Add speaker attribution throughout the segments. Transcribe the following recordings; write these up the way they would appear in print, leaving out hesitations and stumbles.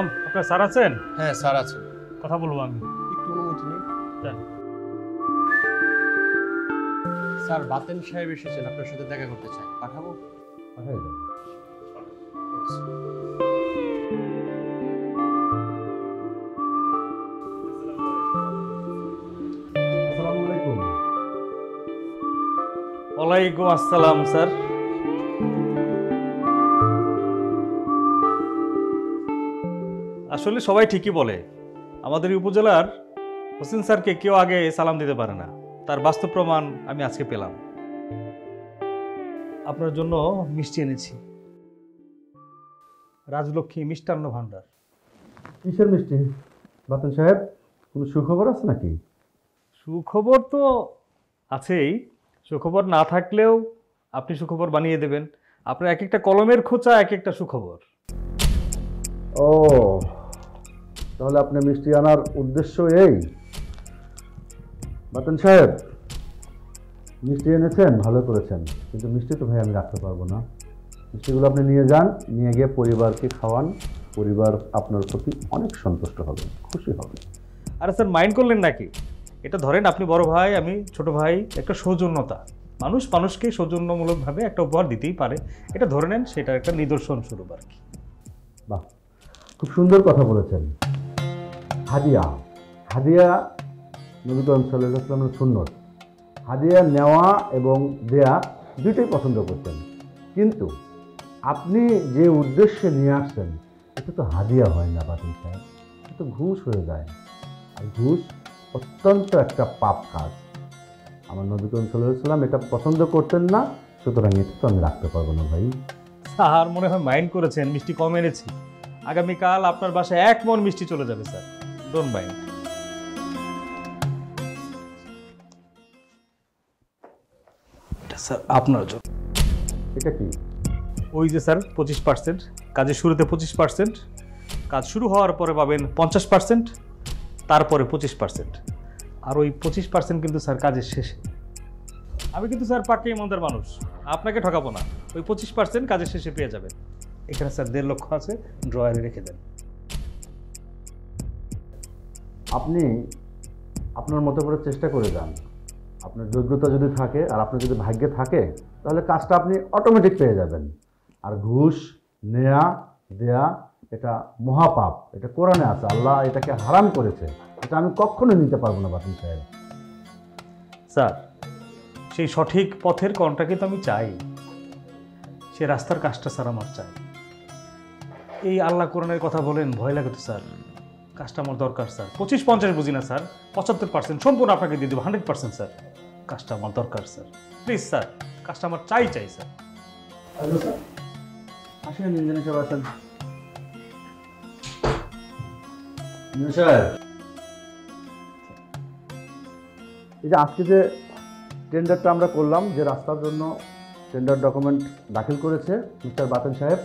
Speaker 1: সালাম, আপনার স্যার আছেন?
Speaker 2: হ্যাঁ স্যার আছে,
Speaker 1: কথা বলবো আমি।
Speaker 2: একটু অনুমতি নেই।
Speaker 1: যান।
Speaker 2: স্যার বাতেন সাহেব এসেছেন, আপনার সাথে দেখা করতে চাই, পাঠাবো?
Speaker 3: পাঠাই দাও। আসসালামু আলাইকুম।
Speaker 1: ওয়ালাইকুম আসসালাম স্যার। আসলে সবাই ঠিকই বলে, আমাদের এই উপজেলার হোসেন স্যারকে কেউ আগে সালাম দিতে পারে না। তার বাস্তব প্রমাণ আমি আজকে পেলাম। আপনার জন্য মিষ্টি এনেছি, রাজলক্ষ্মী মিষ্টান্ন ভাণ্ডার।
Speaker 3: কিসের মিষ্টি বাতেন সাহেব? কোনো সুখবর আছে নাকি?
Speaker 1: সুখবর তো আছেই, সুখবর না থাকলেও আপনি সুখবর বানিয়ে দেবেন। আপনার এক একটা কলমের খোঁচা এক একটা সুখবর।
Speaker 3: ও, তাহলে আপনি মিষ্টি আনার উদ্দেশ্য এই? বাতেন সাহেব, মিষ্টি এনেছেন, ভালো করেছেন, কিন্তু মিষ্টি তো ভাই আমি রাখতে পারবো না। মিষ্টিগুলো আপনি নিয়ে যান, নিয়ে গিয়ে পরিবারকে খাওয়ান। পরিবার আপনার প্রতি অনেক সন্তুষ্ট হবে, খুশি হবে।
Speaker 1: আরে স্যার, মাইন্ড করলেন নাকি? এটা ধরেন আপনি বড় ভাই, আমি ছোট ভাই, একটা সৌজন্যতা। মানুষ মানুষকে সৌজন্যমূলকভাবে একটা উপহার দিতেই পারে, এটা ধরে নেন সেটার একটা নিদর্শন স্বরূপ আর কি।
Speaker 3: বাহ, খুব সুন্দর কথা বলেছেন। হাদিয়া, হাদিয়া নবী করিম সাল্লাল্লাহু আলাইহি ওয়াসাল্লামের সুন্নত। হাদিয়া নেওয়া এবং দেয়া দুটোই পছন্দ করতেন, কিন্তু আপনি যে উদ্দেশ্যে নিয়ে আসছেন এটা তো হাদিয়া হয় না বাতিল সাহেব, এটা তো ঘুষ হয়ে যায়। আর ঘুষ অত্যন্ত একটা পাপ কাজ। আমার নবী করিম সাল্লাল্লাহু আলাইহি ওয়াসাল্লাম এটা পছন্দ করতেন না, সুতরাং এটা তো আমি রাখতে পারবো না ভাই।
Speaker 1: স্যার মনে হয় মাইন্ড করেছেন, মিষ্টি কম এনেছি। আগামীকাল আপনার বাসায় 1 মণ মিষ্টি চলে যাবে স্যার, ডোন্ট মাইন্ড। স্যার আপনার জন্য।
Speaker 3: এটা কি?
Speaker 1: ওই যে স্যার 25%, কাজের শুরুতে 25%, কাজ শুরু হওয়ার পরে পাবেন 50%, তারপরে 25%, আর ওই 25% কিন্তু স্যার কাজের শেষে। আমি কিন্তু স্যার পাক্কা ইমানদার মানুষ, আপনাকে ঠকাবো না। ওই 25% কাজের শেষে পেয়ে যাবেন। এখানে স্যার 1.5 লক্ষ আছে, ড্রয়ারে রেখে দেন।
Speaker 3: আপনি আপনার মতো করে চেষ্টা করে যান। আপনার যোগ্যতা যদি থাকে আর আপনার যদি ভাগ্যে থাকে তাহলে কাজটা আপনি অটোমেটিক পেয়ে যাবেন। আর ঘুষ নেয়া দেয়া এটা মহাপাপ, এটা কোরআনে আছে, আল্লাহ এটাকে হারাম করেছে। এটা আমি কখনো নিতে পারবো না বাতিল সাহেব।
Speaker 1: স্যার সেই সঠিক পথের কন্টাকে তো আমি চাই, সে রাস্তার কাজটা স্যার আমার চাই। এই আল্লাহ কোরআনের কথা বলেন, ভয় লাগে তো স্যার। কাজটা আমার দরকার স্যার। 25-50 বুঝি না স্যার, 75% সম্পূর্ণ আপনাকে দিয়ে দেবো, 100% স্যার। কাজটা আমার দরকার স্যার, প্লিজ স্যার, কাজটা আমার চাই স্যার।
Speaker 3: হ্যালো স্যার, আসেন ইঞ্জিনিয়ার সাহেব, আসেন। ইঞ্জিনিয়ার সাহেব, এই যে আজকে যে টেন্ডারটা আমরা করলাম, যে রাস্তার জন্য টেন্ডার ডকুমেন্ট দাখিল করেছে মিস্টার বাতেন সাহেব,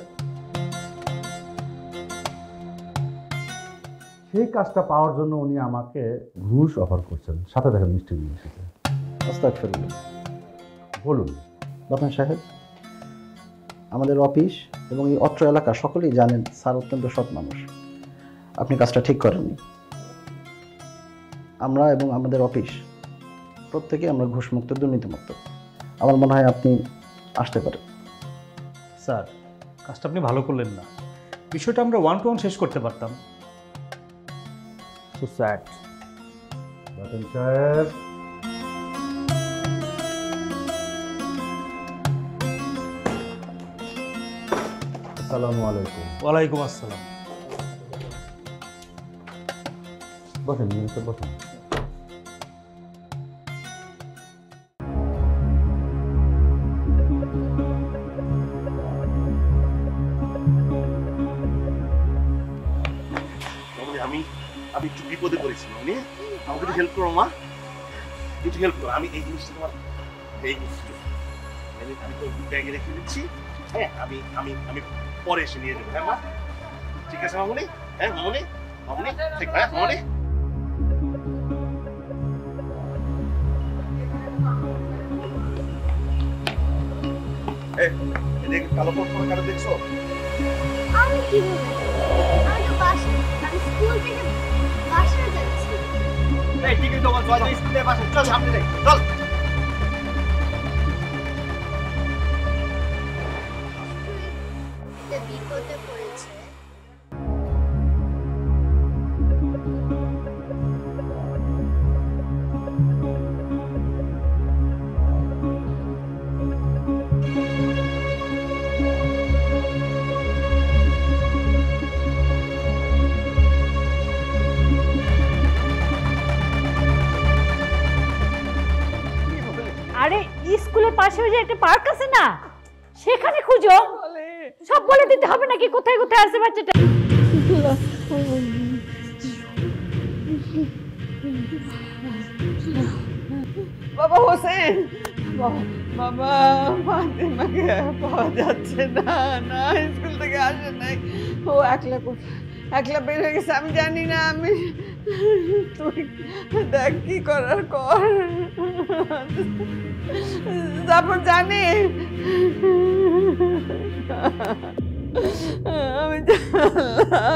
Speaker 3: সেই কাজটা পাওয়ার জন্য উনি আমাকে ঘুষ অফার করছেন। সাথে দেখেন মিষ্টি নিয়ে এসেছে।
Speaker 4: আস্তাগফিরুল্লাহ।
Speaker 3: বলুন।
Speaker 4: বাতেন সাহেব, আমাদের অফিস এবং এই অত্র এলাকা সকলেই জানেন স্যার অত্যন্ত সৎ মানুষ। আপনি কাজটা ঠিক করেননি। আমরা এবং আমাদের অফিস প্রত্যেকে আমরা ঘুষমুক্ত, দুর্নীতিমুক্ত। আমার মনে হয় আপনি আসতে পারেন।
Speaker 1: স্যার কাজটা আপনি ভালো করলেন না, বিষয়টা আমরা 1-to-1 শেষ করতে পারতাম। So sad.
Speaker 3: বাতেন সাহেব, আসসালামু আলাইকুম।
Speaker 1: ওয়ালাইকুম আসসালাম।
Speaker 3: বসেন মিনিস্টার, বসেন।
Speaker 5: আমি একটু বিপদে পড়েছি, মানে আমাকে একটু হেল্প করো মা, একটু হেল্প করো। আমি এই জিনিসটা তোমার এই আমি তো ব্যাগে রেখে দিচ্ছি। হ্যাঁ, আমি আমি আমি পরে এসে নিয়ে যাবো। হ্যাঁ মা, ঠিক আছে মামুনি? হ্যাঁ মামুনি, মামুনি ঠিক। হ্যাঁ মামুনি, কালো পট কারো দেখছো?
Speaker 6: আমি কি বলবো, আমি তো বাসা, আমি স্কুল থেকে বাসায় যাচ্ছি।
Speaker 5: এই টিকিট তোমার জয় স্কুল থেকে বাসা চল সামনে যাই চল।
Speaker 6: বিপদে পড়েছে।
Speaker 7: আরে স্কুলের পাশে ওই যে একটা পার্ক আছে না, সেখানে খুঁজো। সব বলে দিতে হবে নাকি কোথায় কোথায় আছে বাচ্চাটা?
Speaker 8: বাবা হোসেন, বাবা ফাতেমাকে পাওয়া যাচ্ছে না। না স্কুল থেকে আসে নাই, ও একলা বের হয়ে গেছে। আমি জানি না, আমি তুই দেখ কি করার কর। তারপর জানি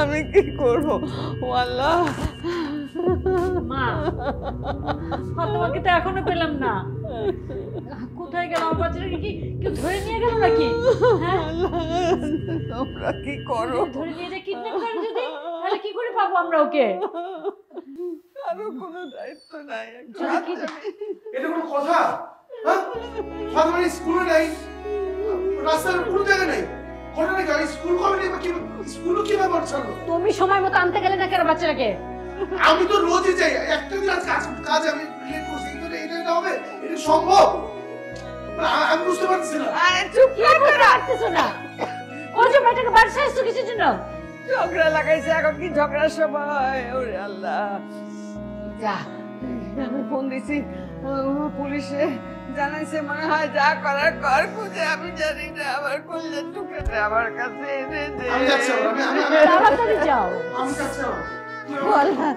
Speaker 8: আমি কি করবো আল্লাহ।
Speaker 7: মা, ফাতেমাকে তো এখনো পেলাম না। কোথায় গেল আমার বাচ্চাটাকে? কি কেউ ধরে নিয়ে গেল নাকি? হ্যাঁ,
Speaker 8: তোমরা কি করো?
Speaker 7: ধরে নিয়ে যে কিডন্যাপ করে যদি, তাহলে কি করে পাবো আমরা ওকে?
Speaker 8: কারো কোনো দায়িত্ব নাই।
Speaker 9: এটা কোনো কথা? হ্যাঁ, ফাতেমার স্কুলে নাই, রাস্তার কোনো জায়গা নাই। ঘটনা কি? স্কুল কবে নেই? স্কুলও কিভাবে ছাড়লো?
Speaker 7: তুমি সময় মতো আনতে গেলে না কেন বাচ্চাটাকে?
Speaker 9: আমি তো রোজই যাই, একটা দিন আজ কাজ আমি লেট করছি, কিন্তু এটা হবে? এটা সম্ভব? আমি বুঝতে পারছি না।
Speaker 8: আরে চুপ
Speaker 7: করে রাখতেছো না? ও যে মেয়েটাকে বাড়ি আসছো কিসের জন্য?
Speaker 8: ঝগড়া লাগাইছে, এখন কি ঝগড়ার সময়? ওরে আল্লাহ, যা আমি ফোন দিছি পুলিশে, জানাইছে মনে হয় যা করার কর। খুঁজে আমি জানি না, আমার কলেজের টুকরাটা আমার কাছে এনে দে।
Speaker 9: আমি যাচ্ছি,
Speaker 7: তাড়াতাড়ি যাও।
Speaker 9: আমি যাচ্ছি।
Speaker 8: আল্লাহ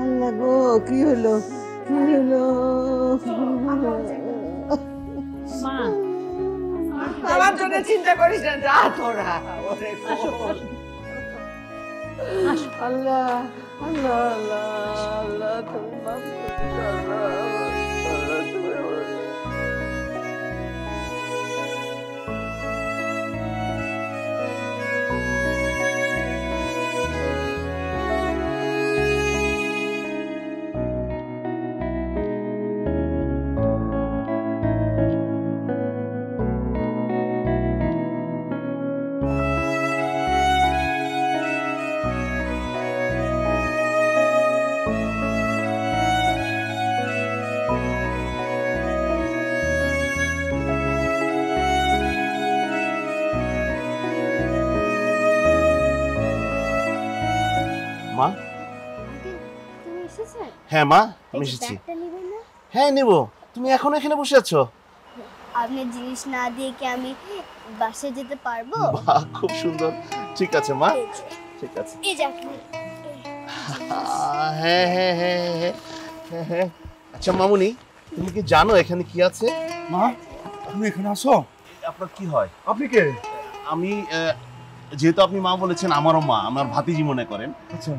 Speaker 8: আল্লাহ গো, কি হলো কি হলো?
Speaker 7: মা,
Speaker 8: আমার জন্য চিন্তা করিস না, যা তোরা। আল্লাহ আল্লাহ আল্লাহ আল্লাহ, তুমি মাফ করে দাও, আল্লাহ আল্লাহ, তুমি
Speaker 5: মা।
Speaker 6: তুমি এসেছো?
Speaker 5: হ্যাঁ মা, আমি এসেছি।
Speaker 6: ব্যাগটা নিবে না?
Speaker 5: হ্যাঁ নিব। তুমি এখন এখানে বসে আছো?
Speaker 6: আপনি জিনিস না দিয়ে কি আমি বাসায় যেতে পারবো?
Speaker 5: বাহ, খুব সুন্দর। ঠিক আছে মা,
Speaker 6: এই যে,
Speaker 5: ঠিক আছে।
Speaker 6: এই যে আপনি।
Speaker 5: হ্যাঁ হ্যাঁ হ্যাঁ হ্যাঁ হ্যাঁ হ্যাঁ। আচ্ছা মামুনি, তুমি কি জানো এখানে কি আছে?
Speaker 9: মা, তুমি এখানে আসো।
Speaker 5: আপনার কি হয়?
Speaker 9: আপনি কে?
Speaker 5: আমি যেহেতু আপনি মা বলেছেন, আমারও মা, আমার ভাতিজি মনে করেন।
Speaker 9: আচ্ছা,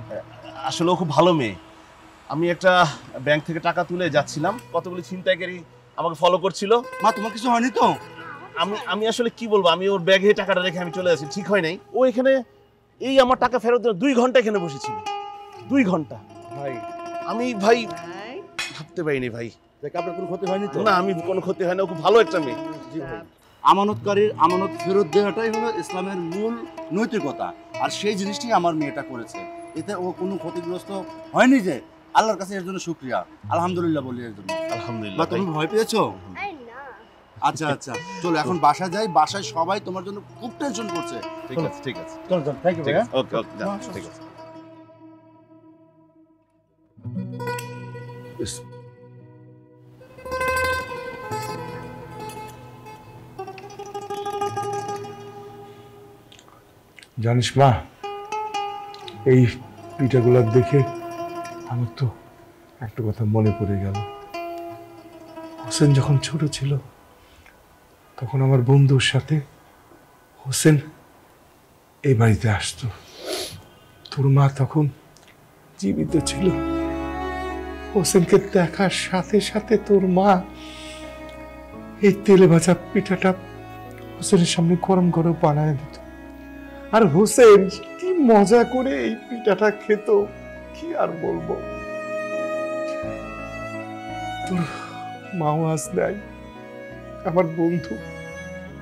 Speaker 5: আসলে ও খুব ভালো মেয়ে। আমি একটা ব্যাংক থেকে টাকা তুলে যাচ্ছিলাম, কতগুলি ছিনতাইকারী আমাকে ফলো করছিল।
Speaker 9: মা তোমার কিছু হয়নি তো?
Speaker 5: আমি আসলে কি বলবো, আমি ওর ব্যাগে টাকাটা রেখে আমি চলে আসি, ঠিক হয় নাই। ও এখানে এই আমার টাকা ফেরত দেওয়ার 2 ঘন্টা এখানে বসেছিল। 2 ঘন্টা
Speaker 9: ভাই,
Speaker 5: আমি ভাই ভাবতে পারিনি ভাই।
Speaker 9: দেখ আপনার কোনো ক্ষতি হয়নি তো?
Speaker 5: না, আমি কোনো ক্ষতি হয় না, ও খুব ভালো একটা মেয়ে।
Speaker 9: জি ভাই। আমানতকারীর আমানত ফেরত দেওয়াটাই হলো ইসলামের মূল নৈতিকতা, আর সেই জিনিসটি আমার মেয়েটা করেছে। এতে ও কোনো ক্ষতিগ্রস্ত হয়নি, যে আল্লাহর কাছে এর জন্য শুকরিয়া, আলহামদুলিল্লাহ বলি এর জন্য।
Speaker 5: আলহামদুলিল্লাহ।
Speaker 9: তুমি ভয় পেয়েছো?
Speaker 6: আরে না,
Speaker 9: আচ্ছা আচ্ছা, চলো এখন বাসায় যাই। বাসায় সবাই তোমার জন্য খুব টেনশন করছে।
Speaker 5: ঠিক আছে ঠিক আছে
Speaker 9: চলো চলো, থ্যাংক ইউ
Speaker 5: ঠিক
Speaker 9: ভাইয়া।
Speaker 5: আছে, ওকে ওকে, যাও, ঠিক আছে।
Speaker 10: জানিস মা, এই পিঠাগুলো দেখে আমার তো একটা কথা মনে পড়ে গেল। হোসেন যখন ছোট ছিল, তখন আমার বন্ধুর সাথে হোসেন এই বাড়িতে আসতো। তোর মা তখন জীবিত ছিল। হোসেনকে দেখার সাথে সাথে তোর মা এই তেলে ভাজা পিঠাটা হোসেনের সামনে গরম গরম বানায় দিত, আর হোসেন কি মজা করে এই পিঠাটা খেত, কি আর বলবো। তোর মাও আজ নাই, আমার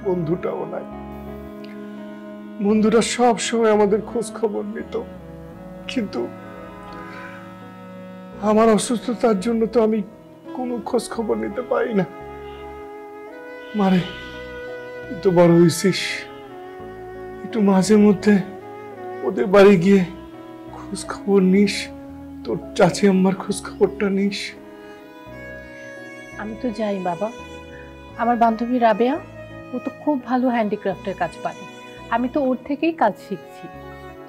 Speaker 10: বন্ধুটাও নাই। বন্ধুরা সব সময় আমাদের খোঁজ খবর নিত, কিন্তু আমার অসুস্থতার জন্য তো আমি কোনো খোঁজ খবর নিতে পারি না। মারে তুই তো বড় হয়েছিস, একটু মাঝে মধ্যে ওদের বাড়ি গিয়ে খোঁজ খবর নিস, তোর চাচি আম্মার খোঁজ খবরটা নিস।
Speaker 7: আমি তো যাই বাবা। আমার বান্ধবী রাবেয়া, ও তো খুব ভালো হ্যান্ডিক্রাফটের কাজ পারে। আমি তো ওর থেকেই কাজ শিখছি।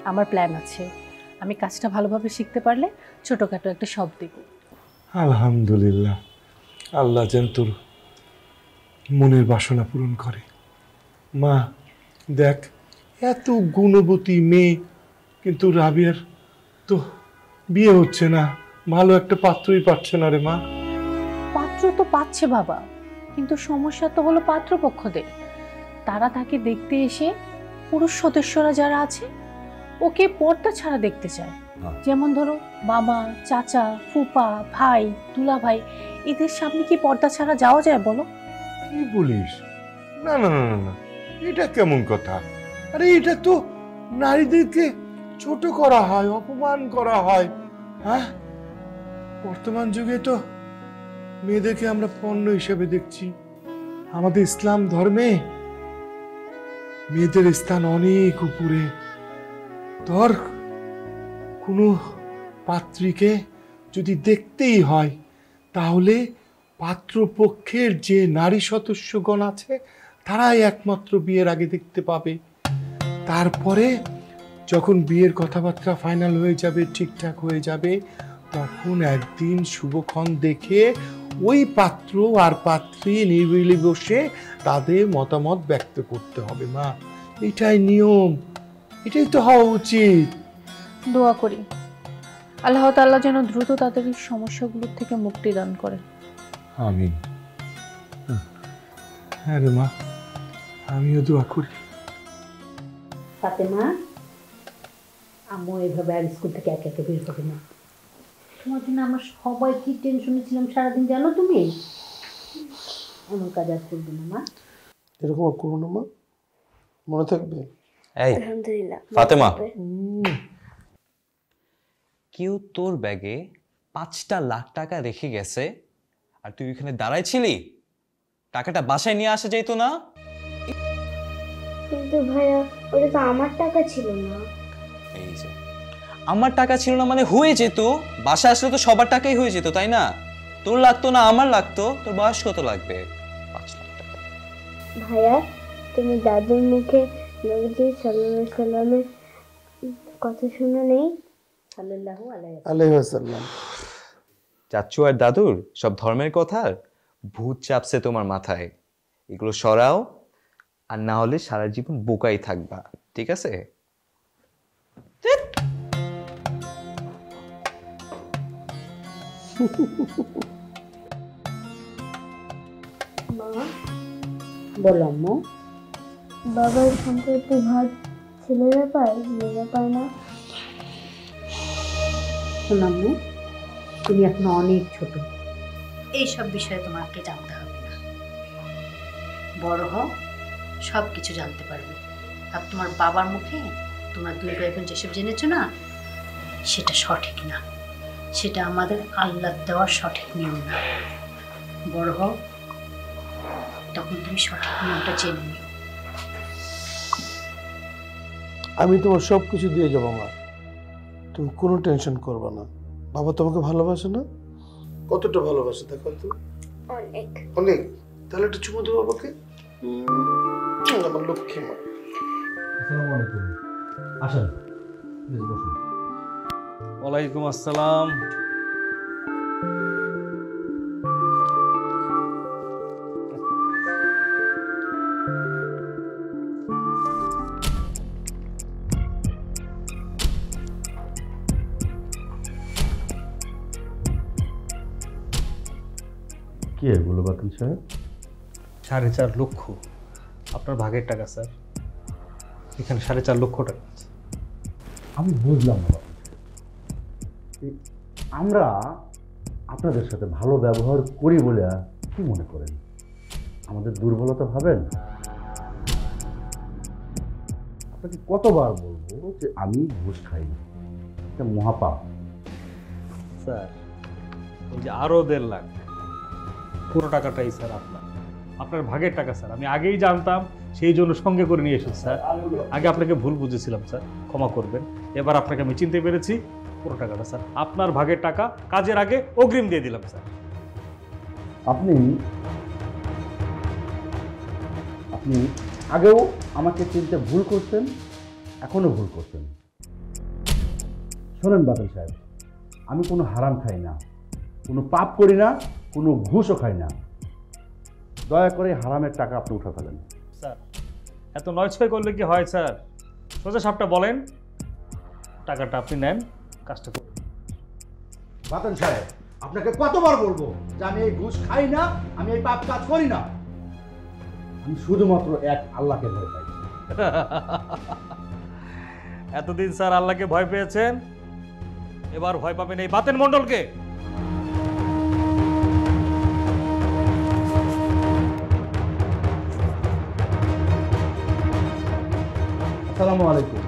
Speaker 7: আমার প্ল্যান আছে, আমি কাজটা ভালোভাবে শিখতে পারলে ছোটখাটো একটা শপ দেব।
Speaker 10: আলহামদুলিল্লাহ, আল্লাহ যেন তোর মনের বাসনা পূরণ করে। মা দেখ, এত গুণবতী মেয়ে, কিন্তু রাবিয়ার তো বিয়ে হচ্ছে না, ভালো একটা পাত্রই পাচ্ছে না রে মা।
Speaker 7: পাত্র তো পাচ্ছে বাবা, কিন্তু সমস্যা তো হলো পাত্রপক্ষদের। তারা তাকে দেখতে এসে পুরুষ সদস্যরা যারা আছে ওকে পর্দা ছাড়া দেখতে চায়। যেমন ধরো মামা, চাচা, ফুপা, ভাই, দুলা ভাই, এদের সামনে কি পর্দা ছাড়া যাওয়া যায় বলো?
Speaker 10: কি বলিস? না না না না, এটা কেমন কথা? আরে এটা তো নারীদেরকে ছোট করা হয়, অপমান করা হয়। হ্যাঁ, বর্তমান যুগে তো মেয়েদেরকে আমরা পণ্য হিসেবে দেখছি। আমাদের ইসলাম ধর্মে মেয়েদের স্থান অনেক উপরে। ধর কোনো পাত্রীকে যদি দেখতেই হয়, তাহলে পাত্রপক্ষের যে নারী সদস্যগণ আছে তারাই একমাত্র বিয়ের আগে দেখতে পাবে। তারপরে যখন বিয়ের কথাবার্তা ফাইনাল হয়ে যাবে, ঠিকঠাক হয়ে যাবে, তখন একদিন শুভক্ষণ দেখে ওই পাত্র আর পাত্রী নির্বিলি বসে তাদের মতামত ব্যক্ত করতে হবে। মা, এটাই নিয়ম, এটাই তো হওয়া উচিত।
Speaker 7: দোয়া করি আল্লাহ তাআলা যেন দ্রুত তাদের এই সমস্যাগুলোর থেকে মুক্তি দান করে।
Speaker 10: আমিন। হ্যাঁ রে মা, আমিও দোয়া করি।
Speaker 11: ফাতেমা, আম্মু এভাবে আর স্কুল থেকে একে একে বের হবে না। তোমার জন্য আমরা সবাই কি টেনশনে ছিলাম সারাদিন, জানো তুমি? এমন কাজ আর করবে না মা।
Speaker 10: এরকম আর করবো না মা, মনে থাকবে।
Speaker 12: এই
Speaker 6: আলহামদুলিল্লাহ।
Speaker 12: ফাতেমা, কেউ তোর ব্যাগে 5টা লাখ টাকা রেখে গেছে আর তুই ওখানে দাঁড়াইছিলি? টাকাটা বাসায় নিয়ে আসা যেত না?
Speaker 6: কিন্তু ভাইয়া, ওটা তো আমার টাকা ছিল না।
Speaker 12: এই যে আমার টাকা ছিল না মানে হয়ে যেত, বাসা আসলে তো সবার টাকাই হয়ে যেত, তাই না? তোর লাগতো না, আমার লাগতো। তোর বয়স কত লাগবে? 5 লাখ টাকা।
Speaker 6: ভাইয়া, তুমি দাদুর মুখে নবীজি সাল্লাল্লাহু আলাইহি সাল্লামের কথা শুনে নেই?
Speaker 11: সাল্লাল্লাহু
Speaker 10: আলাইহি ওয়াসাল্লাম।
Speaker 12: চাচ্চু আর দাদুর সব ধর্মের কথা ভূত চাপছে তোমার মাথায়। এগুলো সরাও, আর না হলে সারা জীবন বোকাই থাকবা, ঠিক আছে?
Speaker 6: মা,
Speaker 11: বলো আম্মু।
Speaker 6: বাবার সম্পত্তি ভাগ ছেলেরা পায়, মেয়েরা পায় না।
Speaker 11: শোনো আম্মু, তুমি এখন অনেক ছোট, এইসব বিষয়ে তোমাকে জানতে হবে না। বড় হও, সব কিছু জানতে পারবে। আর তোমার বাবার মুখে তোমরা 2 ভাই বোন যেসব জেনেছো না, সেটা সঠিক না। সেটা আমাদের আল্লাহ দেওয়ার সঠিক নিয়ম না। বড় হও, তখন তুমি সঠিক নিয়মটা জেনে নিও।
Speaker 10: আমি তোমার সব কিছু দিয়ে যাবো মা, তুমি কোনো টেনশন করবে না। বাবা তোমাকে ভালোবাসে না? কতটা ভালোবাসে দেখো তো।
Speaker 6: অনেক
Speaker 10: অনেক। তাহলে একটু চুমু দেবো বাবাকে। আমার লক্ষ্মী মা।
Speaker 3: আসসালামু আলাইকুম। আসেন, প্লিজ বসুন।
Speaker 1: ওয়ালাইকুম আসসালাম।
Speaker 3: কি এগুলো বাতিল সাহেব?
Speaker 1: 4.5 লক্ষ আপনার ভাগের টাকা স্যার। এখানে 4.5 লক্ষ টাকা আছে।
Speaker 3: আমি বুঝলাম না বাতিল সাহেব। আমরা আপনাদের সাথে ভালো ব্যবহার করি বলে কি মনে করেন? আমাদের দুর্বলতা ভাবেন? আপনাকে কতবার বলবো যে আমি ঘুষ খাই না, এটা মহাপাপ।
Speaker 1: স্যার ওই যে আরও 1.5 লাখ পুরো টাকাটাই স্যার আপনার ভাগের টাকা স্যার। আমি আগেই জানতাম, সেই জন্য সঙ্গে করে নিয়ে এসেছি স্যার। আগে আপনাকে ভুল বুঝেছিলাম স্যার, ক্ষমা করবেন। এবার আপনাকে আমি চিনতে পেরেছি। পুরো টাকাটা স্যার আপনার ভাগের টাকা, কাজের আগে অগ্রিম দিয়ে দিলাম স্যার।
Speaker 3: আপনি আগেও আমাকে চিনতে ভুল করছেন, এখনো ভুল করছেন। শোনেন বাতিল সাহেব, আমি কোনো হারাম খাই না, কোনো পাপ করি না, কোনো ঘুষও খাই না। দয়া করে হারামের টাকা আপনি উঠে ফেলেন।
Speaker 1: স্যার এত নয়ছয় করলে কি হয় স্যার? সোজা সাপটা বলেন, টাকাটা আপনি নেন, কাজটা করুন।
Speaker 3: বাতিল সাহেব, আপনাকে কতবার বলবো যে আমি এই ঘুষ খাই না, আমি এই পাপ কাজ করি না। আমি শুধুমাত্র এক আল্লাহকে ভয় পাই।
Speaker 1: এতদিন স্যার আল্লাহকে ভয় পেয়েছেন, এবার ভয় পাবেন এই বাতেন মণ্ডলকে।
Speaker 3: আসসালামু আলাইকুম।